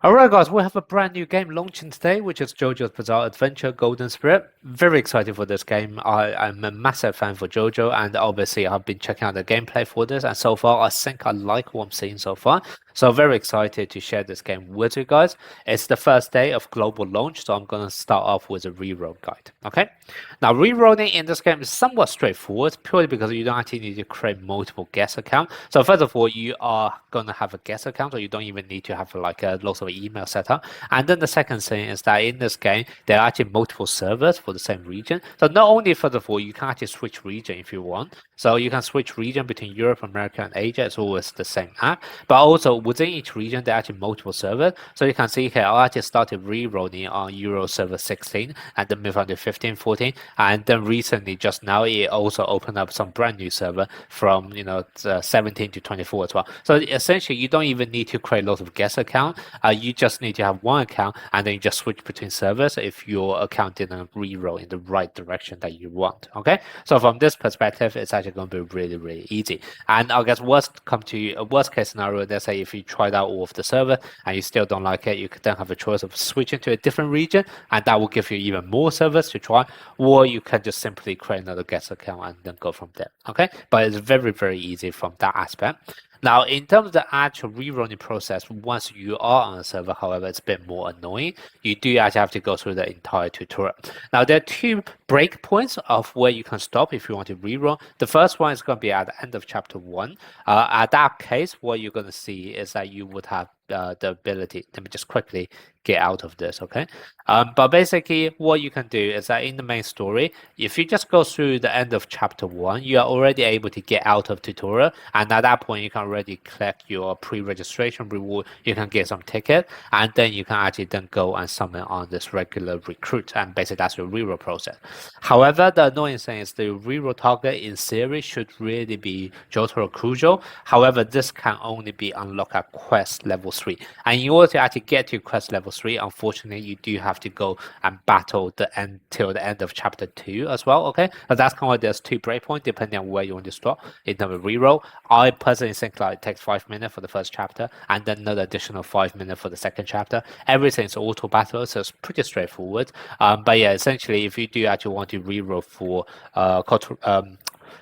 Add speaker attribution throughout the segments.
Speaker 1: Alright guys, we have a brand new game launching today, which is JoJo's Bizarre Adventure Golden Spirit. Very excited for this game. I'm a massive fan for JoJo, and obviously I've been checking out the gameplay for this, and so far I think I like what I'm seeing so far. So very excited to share this game with you guys. It's the first day of global launch, so I'm gonna start off with a reroll guide. Okay. Now rerolling in this game is somewhat straightforward, purely because you don't actually need to create multiple guest accounts. So first of all, you are gonna have a guest account, or you don't even need to have like a lots of email setup. And then the second thing is that in this game, there are actually multiple servers for the same region. So not only first of all, you can actually switch region if you want. So you can switch region between Europe, America, and Asia. It's always the same app. But also within each region, there are actually multiple servers. So you can see here, I actually started re-rolling on Euro server 16 and then move on to 15, 14. And then recently, just now, it also opened up some brand new server from 17 to 24 as well. So essentially, you don't even need to create lots of guest accounts. You just need to have one account, and then you just switch between servers if your account didn't re-roll in the right direction that you want. Okay, so from this perspective, it's actually going to be really, really easy. And I guess worst case scenario, let's say if you tried out all of the server and you still don't like it, you could then have a choice of switching to a different region, and that will give you even more servers to try, or you can just simply create another guest account and then go from there. Okay, but it's very, very easy from that aspect. Now, in terms of the actual rerunning process, once you are on a server, however, it's a bit more annoying. You do actually have to go through the entire tutorial. Now, there are two breakpoints of where you can stop if you want to rerun. The first one is going to be at the end of chapter 1. At that case, what you're going to see is that you would have the ability. Let me just quickly get out of this, okay? But basically, what you can do is that in the main story, if you just go through the end of chapter 1, you are already able to get out of tutorial, and at that point, you can already collect your pre-registration reward. You can get some ticket, and then you can actually then go and summon on this regular recruit, and basically that's your reroll process. However, the annoying thing is the reroll target in theory should really be Jotaro Kujo. However, this can only be unlocked at quest level 3. And in order to actually get to quest level 3, unfortunately, you do have to go and battle till the end of chapter 2 as well, okay? But that's kind of like there's two breakpoints depending on where you want to start in terms of reroll. I personally think like it takes 5 minutes for the first chapter and then another additional 5 minutes for the second chapter. Everything's auto battle, so it's pretty straightforward. But yeah, essentially, if you do actually want to reroll for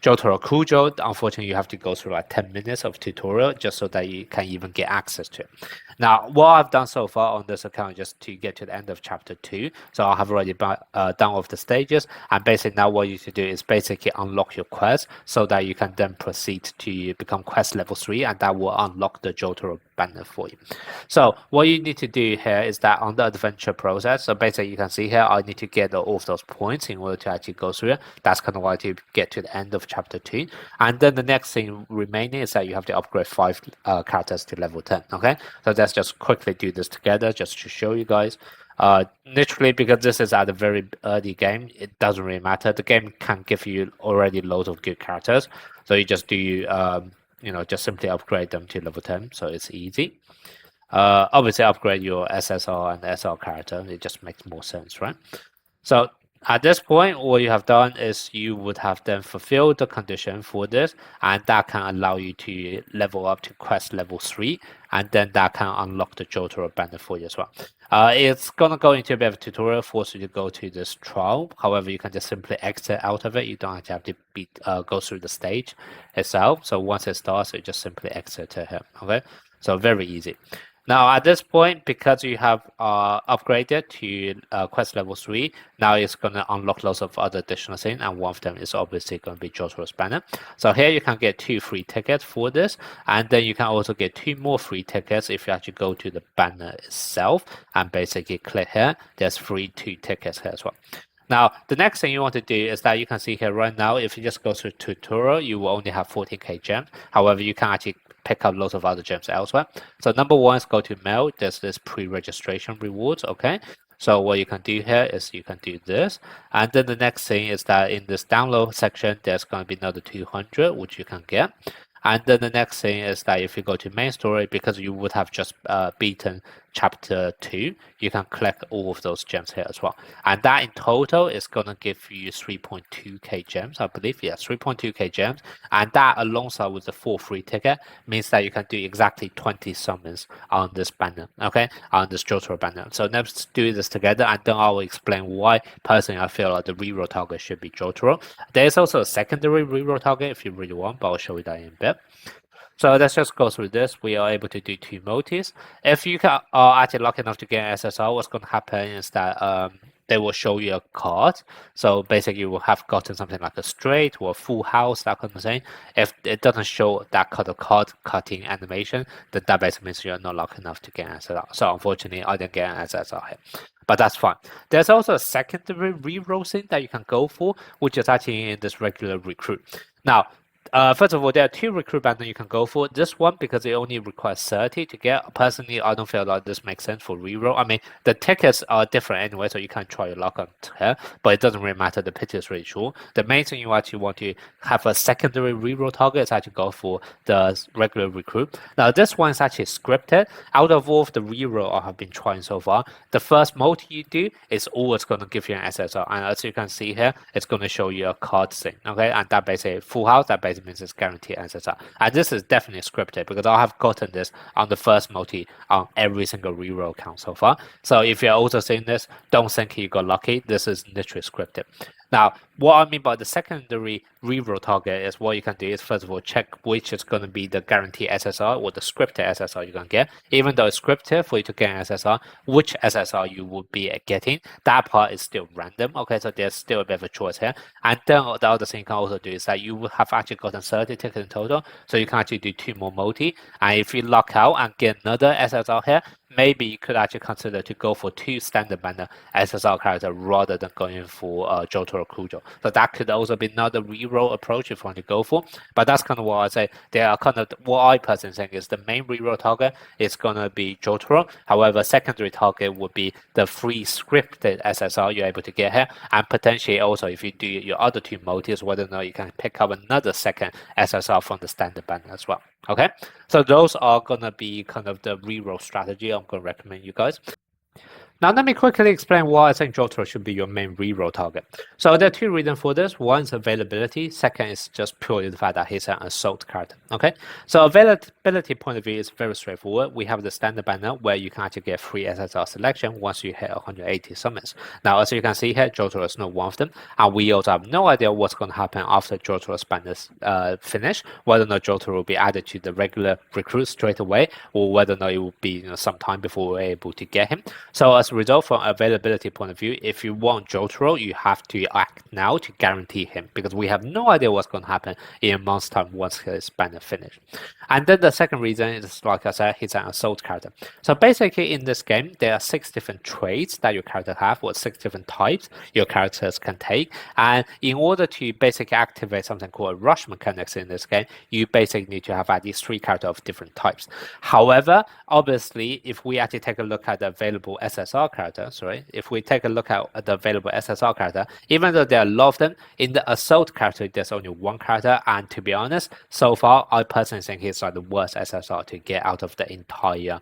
Speaker 1: Jotaro Kujo, unfortunately, you have to go through like 10 minutes of tutorial just so that you can even get access to it. Now, what I've done so far on this account just to get to the end of chapter 2. So I have already done all of the stages. And basically now what you need to do is basically unlock your quest so that you can then proceed to become quest level 3, and that will unlock the Jotaro banner for you. So what you need to do here is that on the adventure process, so basically you can see here, I need to get all of those points in order to actually go through it. That's kind of why to get to the end of chapter 2. And then the next thing remaining is that you have to upgrade 5 characters to level 10. Okay, so let's just quickly do this together just to show you guys. Literally, because this is at a very early game, it doesn't really matter. The game can give you already loads of good characters, so you just do just simply upgrade them to level 10, so it's easy. Obviously upgrade your SSR and SR character, it just makes more sense, right? So at this point, what you have done is you would have then fulfilled the condition for this, and that can allow you to level up to quest level 3, and then that can unlock the Jotaro banner for you as well. It's gonna go into a bit of a tutorial, force you to go to this trial. However, you can just simply exit out of it. You don't have to go through the stage itself. So once it starts, you just simply exit to here. Okay, so very easy. Now at this point, because you have upgraded to quest level 3, now it's going to unlock lots of other additional things, and one of them is obviously going to be Jotaro's banner. So here you can get 2 free tickets for this, and then you can also get 2 more free tickets if you actually go to the banner itself and basically click here. There's free 2 tickets here as well. Now, the next thing you want to do is that you can see here right now, if you just go through tutorial, you will only have 14k gems. However, you can actually pick up lots of other gems elsewhere. So number 1 is go to mail. There's this pre-registration rewards, okay? So what you can do here is you can do this. And then the next thing is that in this download section, there's going to be another 200, which you can get. And then the next thing is that if you go to main story, because you would have just beaten chapter 2, you can collect all of those gems here as well. And that in total is going to give you 3.2k gems, I believe. Yeah, 3.2k gems. And that alongside with the 4 free ticket means that you can do exactly 20 summons on this banner, okay? On this Jotaro banner. So let's do this together, and then I will explain why personally I feel like the reroll target should be Jotaro. There's also a secondary reroll target if you really want, but I'll show you that in a bit. So let's just go through this. We are able to do 2 multis. If you are actually lucky enough to get SSR, what's going to happen is that they will show you a card. So basically, you will have gotten something like a straight or a full house, that kind of thing. If it doesn't show that kind of card cutting animation, then that basically means you're not lucky enough to get an SSR. So unfortunately, I didn't get an SSR here. But that's fine. There's also a secondary reroll thing that you can go for, which is actually in this regular recruit. Now, first of all, there are 2 recruit banners you can go for. This one, because it only requires 30 to get. Personally, I don't feel like this makes sense for reroll. I mean, the tickets are different anyway, so you can try your luck on here, but it doesn't really matter. The picture is really short. The main thing you actually want to have a secondary reroll target is actually go for the regular recruit. Now, this one is actually scripted. Out of all of the reroll I have been trying so far, the first multi you do is always going to give you an SSR. And as you can see here, it's going to show you a card thing, okay? And that basically full house, that basically means it's guaranteed SSR. And this is definitely scripted because I have gotten this on the first multi on every single reroll count so far. So if you're also seeing this, don't think you got lucky. This is literally scripted. Now, what I mean by the secondary reroll target is what you can do is, first of all, check which is going to be the guaranteed SSR or the scripted SSR you're going to get. Even though it's scripted for you to get an SSR, which SSR you would be getting, that part is still random. Okay, so there's still a bit of a choice here. And then the other thing you can also do is that you will have actually gotten 30 tickets in total, so you can actually do 2 more multi. And if you luck out and get another SSR here, maybe you could actually consider to go for 2 standard banner SSR characters rather than going for Jotaro Kujo. So that could also be another reroll approach if you want to go for. But that's kind of what I say. They are kind of what I personally think is the main reroll target is gonna be Jotaro. However, secondary target would be the free scripted SSR you're able to get here, and potentially also if you do your other 2 multis, whether or not you can pick up another second SSR from the standard banner as well. Okay, so those are gonna be kind of the reroll strategy I'm gonna recommend you guys. Now, let me quickly explain why I think Jotaro should be your main reroll target. So there are 2 reasons for this. One is availability. Second is just purely the fact that he's an assault character. Okay, so availability point of view is very straightforward. We have the standard banner where you can actually get free SSR selection once you hit 180 summons. Now, as you can see here, Jotaro is not one of them, and we also have no idea what's going to happen after Jotaro's banners finish, whether or not Jotaro will be added to the regular recruit straight away, or whether or not it will be some time before we're able to get him. So as a result, from availability point of view, if you want Jotaro, you have to act now to guarantee him, because we have no idea what's going to happen in a month's time once his banner finishes. And then the second reason is, like I said, he's an assault character. So basically in this game, there are 6 different traits that your character have, or 6 different types your characters can take. And in order to basically activate something called rush mechanics in this game, you basically need to have at least 3 characters of different types. However, obviously, if we actually take a look at the available SSR characters, right? If we take a look at the available SSR character, even though there are a lot of them, in the assault character, there's only 1 character. And to be honest, so far, I personally think he's like the worst SSR to get out of the entire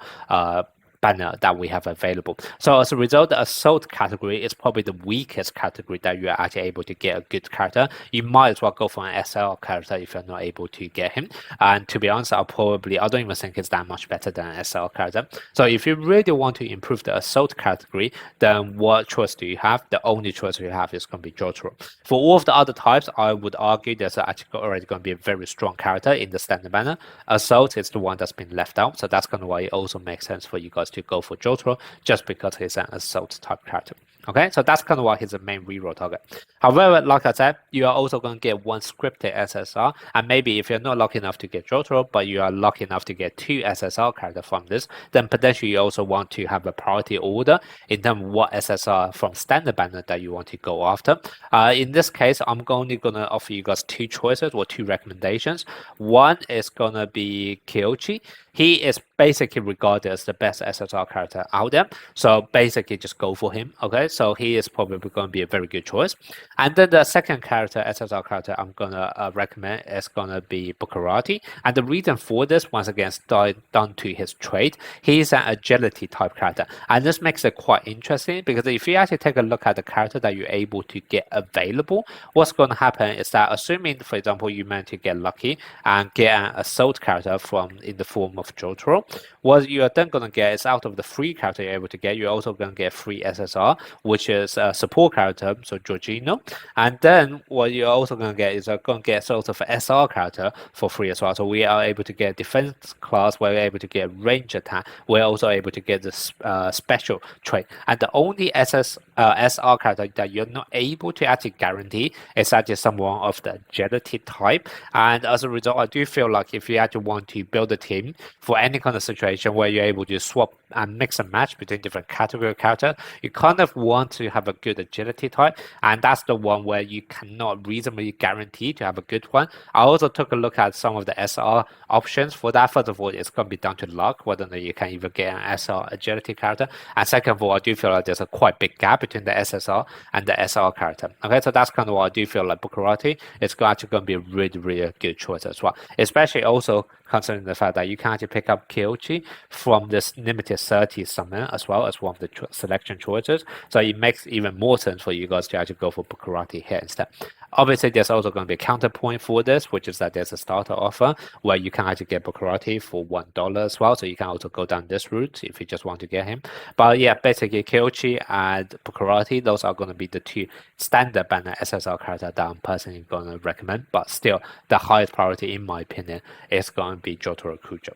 Speaker 1: banner that we have available. So as a result, the assault category is probably the weakest category that you are actually able to get a good character. You might as well go for an SL character if you're not able to get him. And to be honest, I don't even think it's that much better than an SL character. So if you really want to improve the assault category, then what choice do you have? The only choice you have is going to be Jotaro. For all of the other types, I would argue there's actually already going to be a very strong character in the standard banner. Assault is the one that's been left out, so that's kind of why it also makes sense for you guys to go for Jotaro, just because he's an assault type character. Okay, so that's kind of why he's the main reroll target. However, like I said, you are also going to get 1 scripted SSR, and maybe if you're not lucky enough to get Jotaro, but you are lucky enough to get 2 SSR characters from this, then potentially you also want to have a priority order in terms of what SSR from standard banner that you want to go after. In this case, I'm only going to offer you guys 2 choices or 2 recommendations. One is going to be Kyochi. he is basically regarded as the best SSR character out there. So basically just go for him. Okay, so he is probably going to be a very good choice. And then the second character, SSR character I'm gonna recommend is gonna be Bukarati. And the reason for this, once again, is down to his trait. He's an agility type character, and this makes it quite interesting because if you actually take a look at the character that you're able to get available, what's going to happen is that, assuming, for example, you manage to get lucky and get an assault character from in the form of JoJo, what you are then going to get is, out of the free character you're able to get, you're also going to get free SSR, which is a support character, so Jorginho. And then what you're also going to get is going to get sort of SR character for free as well. So we are able to get defense class, we're able to get range attack, we're also able to get this special trait. And the only SR character that you're not able to actually guarantee is actually someone of the agility type. And as a result, I do feel like if you actually want to build a team for any kind of situation where you're able to swap and mix and match between different category characters, you kind of want to have a good agility type, and that's the one where you cannot reasonably guarantee to have a good one. I also took a look at some of the SR options for that. First of all, it's going to be down to luck whether or not you can even get an SR agility character, and second of all, I do feel like there's a quite big gap between the SSR and the SR character. Okay, so that's kind of what I do feel like Bukarati is actually going to be a really good choice as well, especially also considering the fact that you can actually pick up Kyochi from this limited 30 summon as well as one of the selection choices. So it makes even more sense for you guys to actually go for Bukarati here instead. Obviously, there's also going to be a counterpoint for this, which is that there's a starter offer where you can actually get Bukarati for $1 as well. So you can also go down this route if you just want to get him. But yeah, basically Kyochi and Bukarati, those are going to be the two standard banner SSR characters that I'm personally going to recommend. But still, the highest priority, in my opinion, is going to be Jotaro Kujo.